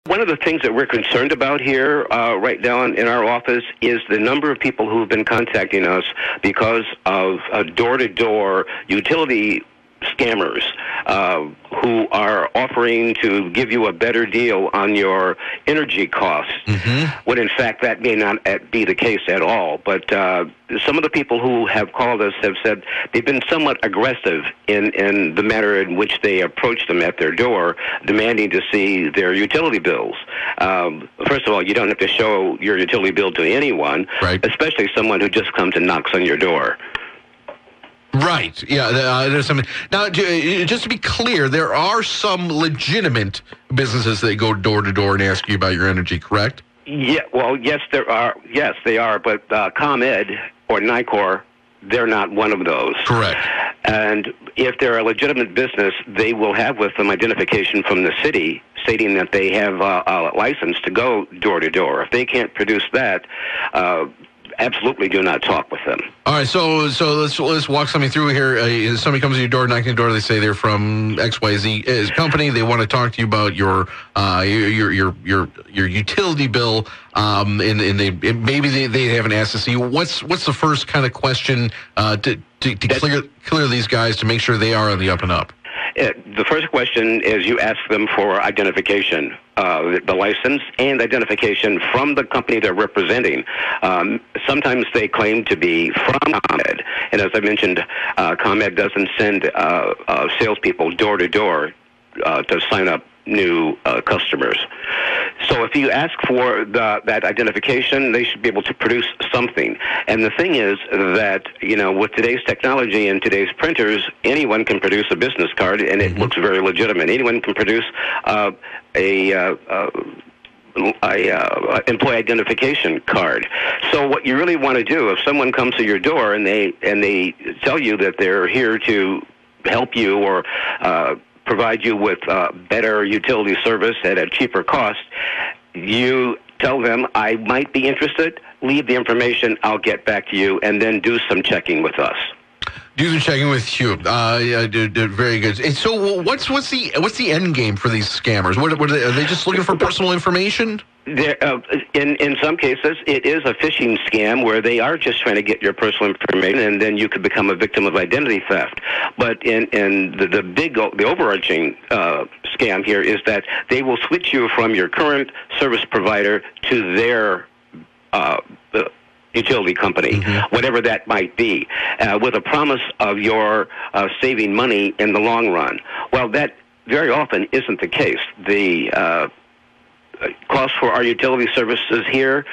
One of the things that we're concerned about here right now in our office is the number of people who have been contacting us because of door-to-door utility scammers who are offering to give you a better deal on your energy costs, when in fact that may not be the case at all. But some of the people who have called us have said they've been somewhat aggressive in the manner in which they approach them at their door, demanding to see their utility bills. First of all, you don't have to show your utility bill to anyone, right, especially someone who just comes and knocks on your door. Right. Yeah. There's some. Now, just to be clear, there are some legitimate businesses that go door to door and ask you about your energy, correct? Yeah. Well, yes, there are. Yes, they are. But ComEd or NICOR, they're not one of those. Correct. And if they're a legitimate business, they will have with them identification from the city stating that they have a license to go door to door. If they can't produce that, absolutely do not talk with them. All right, so let's walk something through here. Somebody comes to your door, knocking on the door. They say they're from XYZ company. They want to talk to you about your utility bill, and maybe they haven't asked to see what's the first kind of question to clear these guys to make sure they are on the up and up. The first question is you ask them for identification, the license, and identification from the company they're representing. Sometimes they claim to be from ComEd, and as I mentioned, ComEd doesn't send salespeople door to door to sign up new customers. So if you ask for that identification, they should be able to produce something. And the thing is that, with today's technology and today's printers, anyone can produce a business card, and it looks very legitimate. Anyone can produce employee identification card. So what you really want to do, if someone comes to your door and they tell you that they're here to help you or provide you with better utility service at a cheaper cost, you tell them, I might be interested, leave the information, I'll get back to you, and then do some checking with us. Do some checking with you. Very good. And so what's the end game for these scammers? Are they just looking for personal information? In some cases, it is a phishing scam where they are just trying to get your personal information, and then you could become a victim of identity theft. But in the overarching scam here is that they will switch you from your current service provider to their utility company, whatever that might be, with a promise of your saving money in the long run. Well, that very often isn't the case. The cost for our utility services here,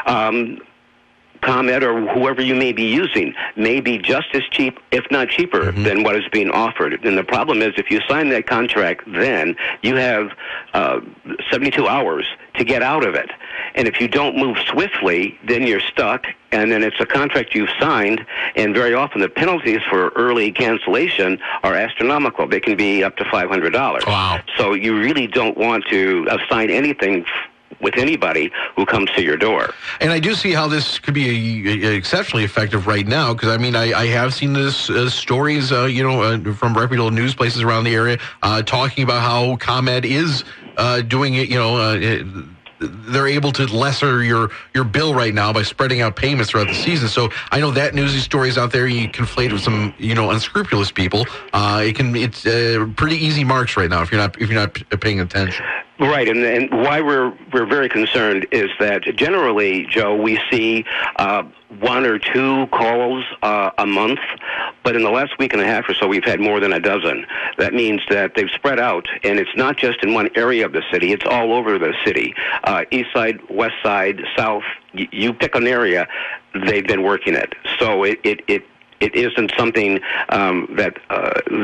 ComEd or whoever you may be using, may be just as cheap, if not cheaper, than what is being offered. And the problem is, if you sign that contract, then you have 72 hours to get out of it. And if you don't move swiftly, then you're stuck, and then it's a contract you've signed, and very often the penalties for early cancellation are astronomical. They can be up to $500. Wow. So you really don't want to sign anything with anybody who comes to your door. And I do see how this could be exceptionally effective right now, because I have seen this stories, from reputable news places around the area, talking about how ComEd is doing it. They're able to lesser your bill right now by spreading out payments throughout the season. So I know that newsy stories out there you conflate with some unscrupulous people. It's pretty easy marks right now if you're not paying attention. Right, and why we're very concerned is that generally, Joe, we see one or two calls a month, but in the last week and a half or so, we've had more than a dozen. That means that they've spread out, and it's not just in one area of the city; it's all over the city, east side, west side, south. You pick an area, they've been working it. So it isn't something that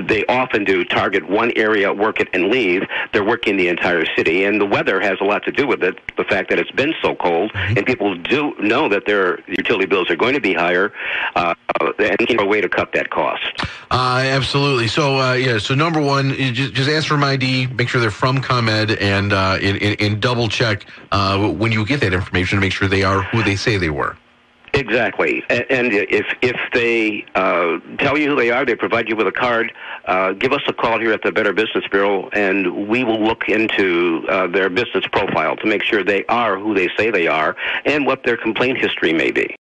they often do, target one area, work it, and leave. They're working the entire city. And the weather has a lot to do with it, the fact that it's been so cold, and people do know that their utility bills are going to be higher, and a way to cut that cost. Absolutely. So, so number one, just ask for an ID, make sure they're from ComEd, and double check when you get that information to make sure they are who they say they were. Exactly. And if they tell you who they are, they provide you with a card, give us a call here at the Better Business Bureau, and we will look into their business profile to make sure they are who they say they are and what their complaint history may be.